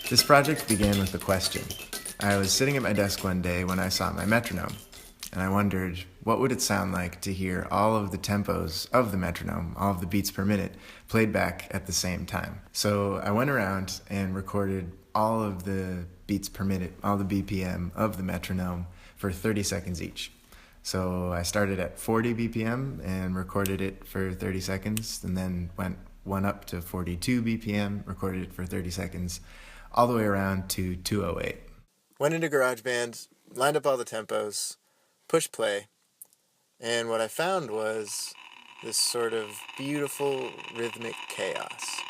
This project began with a question. I was sitting at my desk one day when I saw my metronome, and I wondered what would it sound like to hear all of the tempos of the metronome, all of the beats per minute, played back at the same time. So I went around and recorded all of the beats per minute, all the BPM of the metronome for 30 seconds each. So I started at 40 BPM and recorded it for 30 seconds, and then went one up to 42 BPM, recorded it for 30 seconds, all the way around to 208. Went into GarageBand, lined up all the tempos, pushed play, and what I found was this sort of beautiful rhythmic chaos.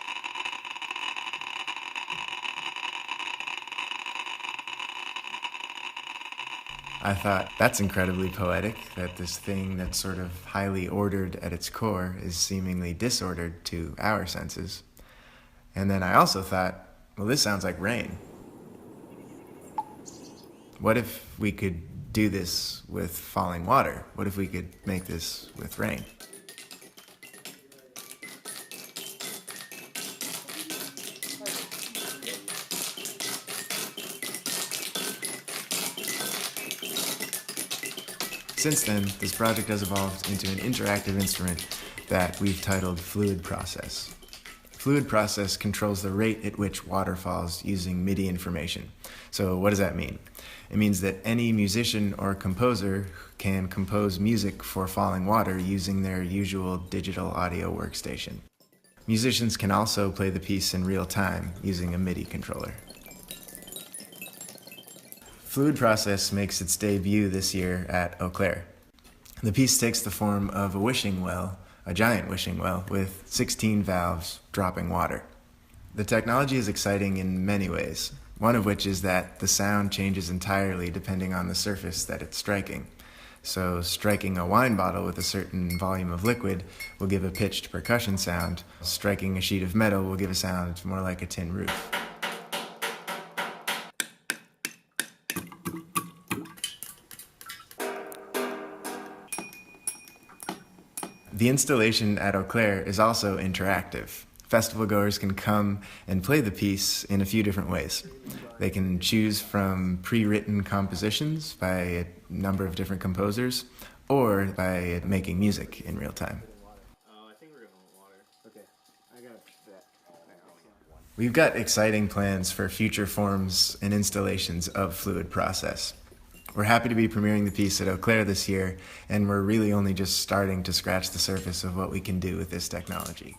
I thought, that's incredibly poetic, that this thing that's sort of highly ordered at its core is seemingly disordered to our senses. And then I also thought, well, this sounds like rain. What if we could do this with falling water? What if we could make this with rain? Since then, this project has evolved into an interactive instrument that we've titled Fluid Process. Fluid Process controls the rate at which water falls using MIDI information. So what does that mean? It means that any musician or composer can compose music for falling water using their usual digital audio workstation. Musicians can also play the piece in real time using a MIDI controller. Fluid Process makes its debut this year at Eau Claire. The piece takes the form of a wishing well, a giant wishing well, with 16 valves dropping water. The technology is exciting in many ways, one of which is that the sound changes entirely depending on the surface that it's striking. So striking a wine bottle with a certain volume of liquid will give a pitched percussion sound. Striking a sheet of metal will give a sound more like a tin roof. The installation at Eau Claire is also interactive. Festival goers can come and play the piece in a few different ways. They can choose from pre-written compositions by a number of different composers, or by making music in real time. We've got exciting plans for future forms and installations of Fluid Process. We're happy to be premiering the piece at Eau Claire this year, and we're really only just starting to scratch the surface of what we can do with this technology.